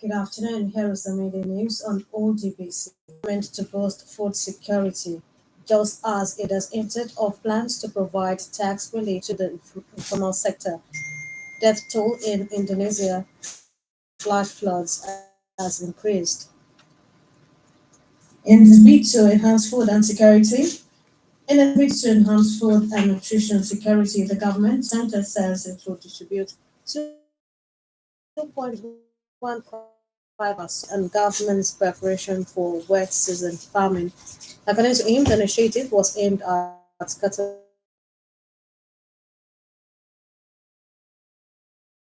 Good afternoon. Here is the media news on OGBC. Meant to boost food security, just as it has hinted of plans to provide tax relief to the informal sector. Death toll in Indonesia, flash floods has increased. In the bid to enhance food and security, in a bid to enhance food and nutrition security, the government center says it will distribute 2.15 and government's preparation for wet season farming. According to him, the initiative was aimed at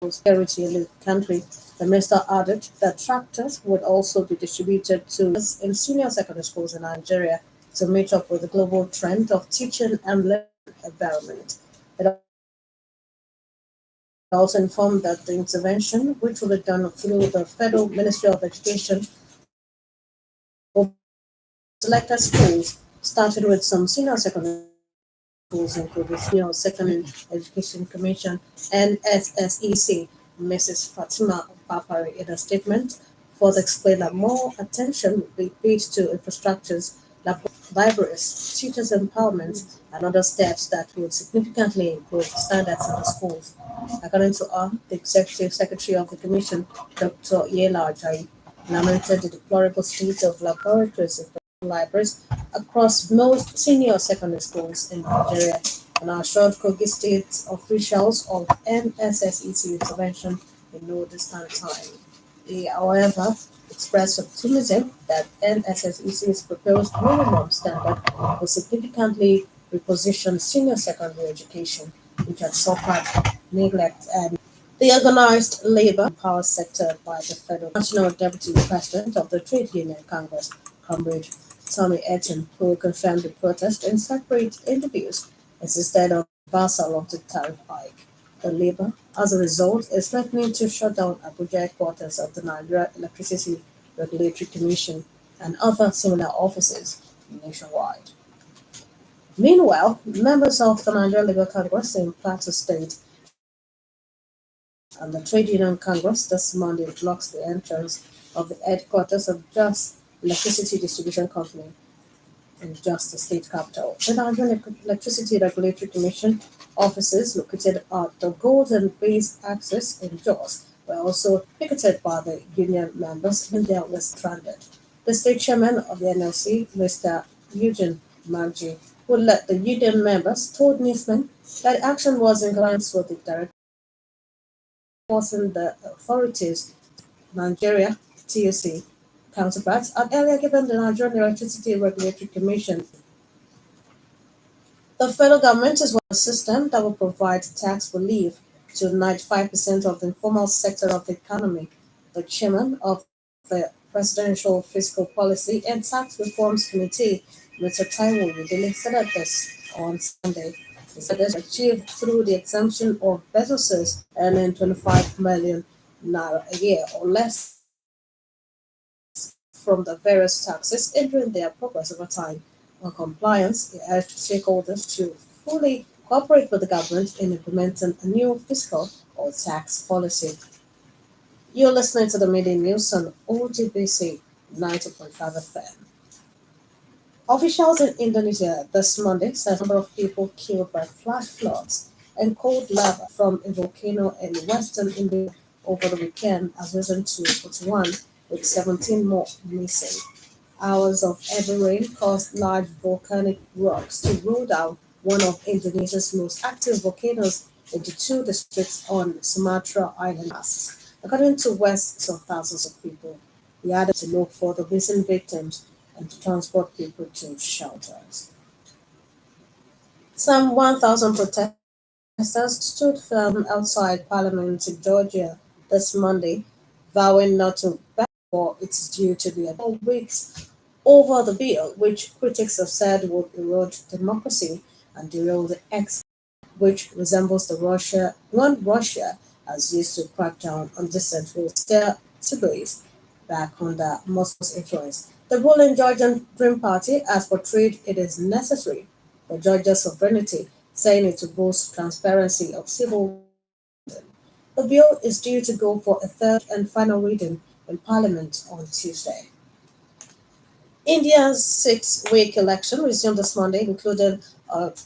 security in the country. The minister added that tractors would also be distributed to in senior secondary schools in Nigeria to meet up with the global trend of teaching and learning environment. It also informed that the intervention, which will be done through the Federal Ministry of Education, will selected schools, started with some senior secondary schools, including Senior Secondary Education Commission (NSSEC). Mrs. Fatima Papari, in a statement, further explained that more attention will be paid to infrastructures like libraries, teachers' empowerment, and other steps that will significantly improve standards in the schools. According to her, the Executive Secretary of the Commission, Dr. Yela Ajayi, lamented the deplorable state of laboratories and libraries across most senior secondary schools in Nigeria and assured Kogi State officials of NSSEC intervention in no distant time. He, however, expressed optimism that NSSEC's proposed minimum standard will significantly reposition senior secondary education, which had suffered neglect and the organized labor and power sector by the federal national deputy president of the Trade Union Congress, Comrade Tommy Etten, who confirmed the protest in separate interviews, insisted on reversal of the tariff hike. The labor, as a result, is threatening to shut down Abuja headquarters of the Nigeria Electricity Regulatory Commission and other similar offices nationwide. Meanwhile, members of the Nigeria Labour Congress in Plateau State and the Trade Union Congress this Monday blocks the entrance of the headquarters of Just Electricity Distribution Company in just the state capital. The Nigerian Electricity Regulatory Commission offices located at the Golden Base Axis in Jos were also picketed by the union members when they were stranded. The state chairman of the NLC, Mr. Eugene Maggi, who led the union members, told newsmen that the action was in compliance with the directive forcing the authorities, Nigeria, TUC, counterparts, had earlier given the Nigerian Electricity Regulatory Commission. The federal government is one system that will provide tax relief to 95% of the informal sector of the economy. The chairman of the Presidential Fiscal Policy and Tax Reforms Committee, Mr. Taiwo Udele, said this on Sunday. He said this was achieved through the exemption of businesses earning 25 million naira a year or less from the various taxes, hindering their progress over time. On compliance, he urged stakeholders to fully cooperate with the government in implementing a new fiscal or tax policy. You're listening to the media news on OGBC 90.5 FM. Officials in Indonesia this Monday said the number of people killed by flash floods and cold lava from a volcano in western India over the weekend has risen to 41, with 17 more missing. Hours of heavy rain caused large volcanic rocks to roll down one of Indonesia's most active volcanoes into two districts on Sumatra Island last. According to West, saw thousands of people. He added to look for the missing victims and to transport people to shelters. Some 1,000 protesters stood firm outside Parliament in Georgia this Monday, vowing not to back for it's due to be 4 weeks over the bill, which critics have said would erode democracy and derail the which resembles the one Russia has used to crack down on dissent will still Tbilisi back under Moscow's influence. The ruling Georgian Dream Party has portrayed it as necessary for Georgia's sovereignty, saying it will boost transparency of civil. The bill is due to go for a third and final reading in Parliament on Tuesday. India's six-week election resumed this Monday, including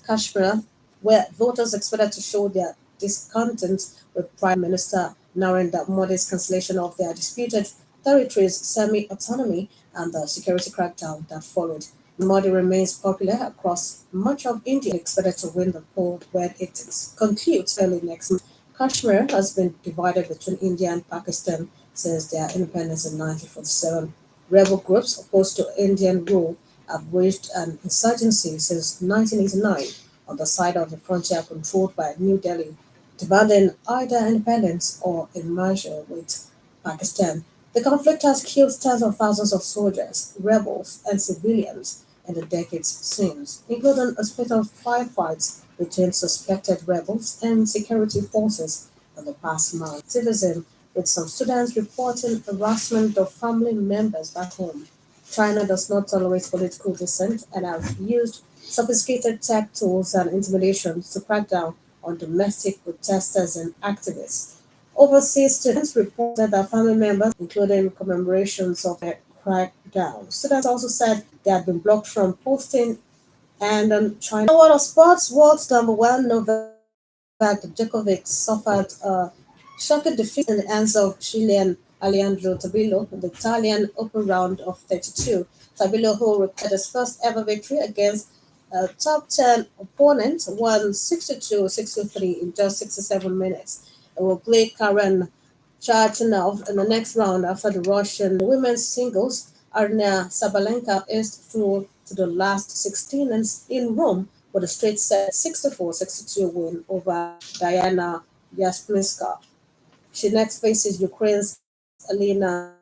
Kashmir, where voters expected to show their discontent with Prime Minister Narendra Modi's cancellation of their disputed territories' semi-autonomy and the security crackdown that followed. Modi remains popular across much of India, expected to win the poll when it concludes early next month. Kashmir has been divided between India and Pakistan since their independence in 1947. Rebel groups opposed to Indian rule have waged an insurgency since 1989 on the side of the frontier controlled by New Delhi, demanding either independence or a merger with Pakistan. The conflict has killed tens of thousands of soldiers, rebels, and civilians in the decades since, including a spate of firefights between suspected rebels and security forces in the past month. Citizen, with some students reporting harassment of family members back home. China does not tolerate political dissent and has used sophisticated tech tools and intimidation to crack down on domestic protesters and activists. Overseas students reported that family members, including commemorations of the crackdown. Students also said they had been blocked from posting and China. World of sports, world's number one Novak Djokovic suffered a shocking defeat in the hands of Chilean Alejandro Tabilo in the Italian Open round of 32. Tabilo, who recorded his first ever victory against a top 10 opponent, won 62-63 in just 67 minutes. It will play Karen Khachanov in the next round after the Russian women's singles Arina Sabalenka is through to the last 16 in Rome with a straight set 64-62 win over Diana Yasplinska. She next faces Ukraine's Elena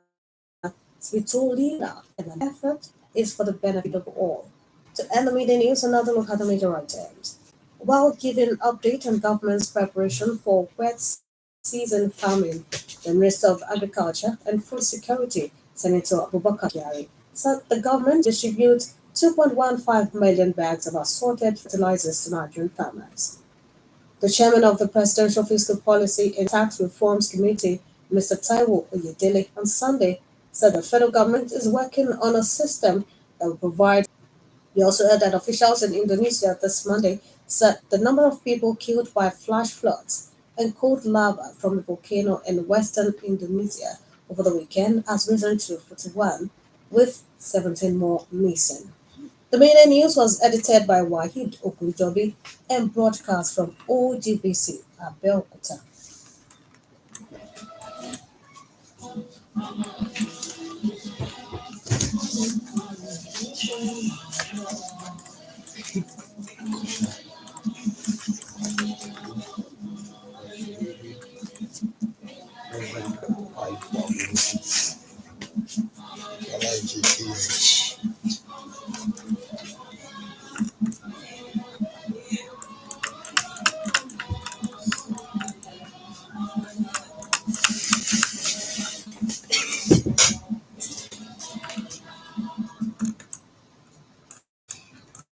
Svitolina, and an effort is for the benefit of all. To end the media news, another look at the major items. While giving update on government's preparation for wet season farming, the Minister of Agriculture and Food Security, Senator Abubakar Kyari, said the government distribute 2.15 million bags of assorted fertilizers to Nigerian farmers. The chairman of the Presidential Fiscal Policy and Tax Reforms Committee, Mr. Taiwo Oyedele, on Sunday said the federal government is working on a system that will provide. We also heard that officials in Indonesia this Monday said the number of people killed by flash floods and cold lava from the volcano in western Indonesia over the weekend has risen to 41, with 17 more missing. The main news was edited by Wahid Ogunjobi and broadcast from OGBC Abeokuta.